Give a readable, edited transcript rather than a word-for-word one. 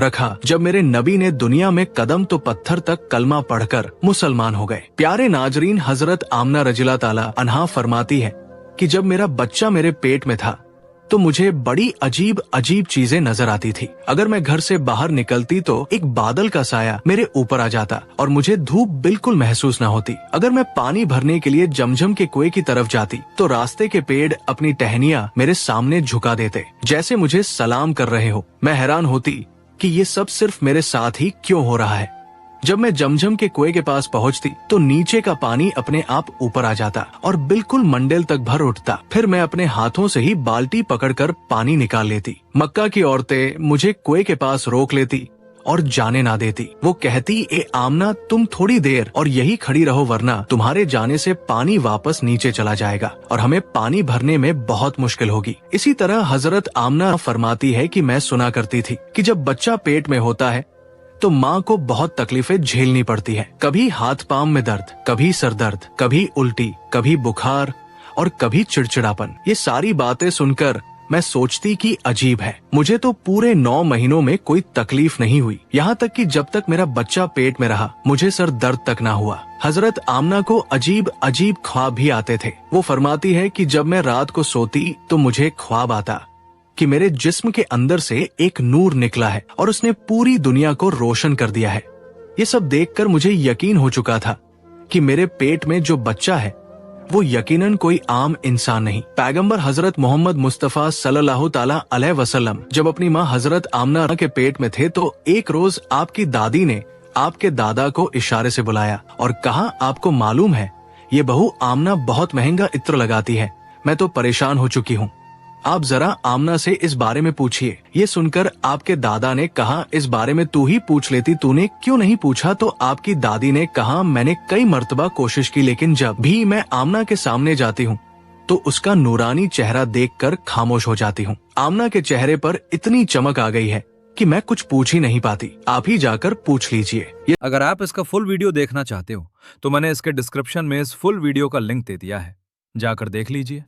रखा जब मेरे नबी ने दुनिया में कदम तो पत्थर तक कलमा पढ़कर मुसलमान हो गए। प्यारे नाजरीन, हजरत आमना रजिला ताला अन्हा फरमाती है कि जब मेरा बच्चा मेरे पेट में था तो मुझे बड़ी अजीब अजीब चीजें नजर आती थी। अगर मैं घर से बाहर निकलती तो एक बादल का साया मेरे ऊपर आ जाता और मुझे धूप बिल्कुल महसूस न होती। अगर मैं पानी भरने के लिए जमजम के कुएं की तरफ जाती तो रास्ते के पेड़ अपनी टहनियां मेरे सामने झुका देते, जैसे मुझे सलाम कर रहे हो। मैं हैरान होती कि ये सब सिर्फ मेरे साथ ही क्यों हो रहा है। जब मैं जमजम के कुएं के पास पहुंचती तो नीचे का पानी अपने आप ऊपर आ जाता और बिल्कुल मंडेल तक भर उठता। फिर मैं अपने हाथों से ही बाल्टी पकड़कर पानी निकाल लेती। मक्का की औरतें मुझे कुएं के पास रोक लेती और जाने ना देती। वो कहती, ए आमना, तुम थोड़ी देर और यही खड़ी रहो, वरना तुम्हारे जाने से पानी वापस नीचे चला जाएगा और हमें पानी भरने में बहुत मुश्किल होगी। इसी तरह हजरत आमना फरमाती है कि मैं सुना करती थी कि जब बच्चा पेट में होता है तो माँ को बहुत तकलीफें झेलनी पड़ती है। कभी हाथ पांव में दर्द, कभी सर दर्द, कभी उल्टी, कभी बुखार और कभी चिड़चिड़ापन। ये सारी बातें सुनकर मैं सोचती कि अजीब है, मुझे तो पूरे 9 महीनों में कोई तकलीफ नहीं हुई। यहाँ तक कि जब तक मेरा बच्चा पेट में रहा मुझे सर दर्द तक ना हुआ। हजरत आमना को अजीब अजीब ख्वाब भी आते थे। वो फरमाती है कि जब मैं रात को सोती तो मुझे ख्वाब आता कि मेरे जिस्म के अंदर से एक नूर निकला है और उसने पूरी दुनिया को रोशन कर दिया है। ये सब देखकर मुझे यकीन हो चुका था कि मेरे पेट में जो बच्चा है वो यकीनन कोई आम इंसान नहीं। पैगंबर हजरत मोहम्मद मुस्तफा सल्लल्लाहु ताला अलैहि वसल्लम जब अपनी माँ हजरत आमना के पेट में थे तो एक रोज आपकी दादी ने आपके दादा को इशारे से बुलाया और कहा, आपको मालूम है ये बहू आमना बहुत महंगा इत्र लगाती है, मैं तो परेशान हो चुकी हूँ, आप जरा आमना से इस बारे में पूछिए। ये सुनकर आपके दादा ने कहा, इस बारे में तू ही पूछ लेती, तूने क्यों नहीं पूछा? तो आपकी दादी ने कहा, मैंने कई मर्तबा कोशिश की लेकिन जब भी मैं आमना के सामने जाती हूँ तो उसका नूरानी चेहरा देखकर खामोश हो जाती हूँ। आमना के चेहरे पर इतनी चमक आ गई है कि मैं कुछ पूछ ही नहीं पाती। आप ही जाकर पूछ लीजिए। अगर आप इसका फुल वीडियो देखना चाहते हो तो मैंने इसके डिस्क्रिप्शन में इस फुल वीडियो का लिंक दे दिया है, जाकर देख लीजिए।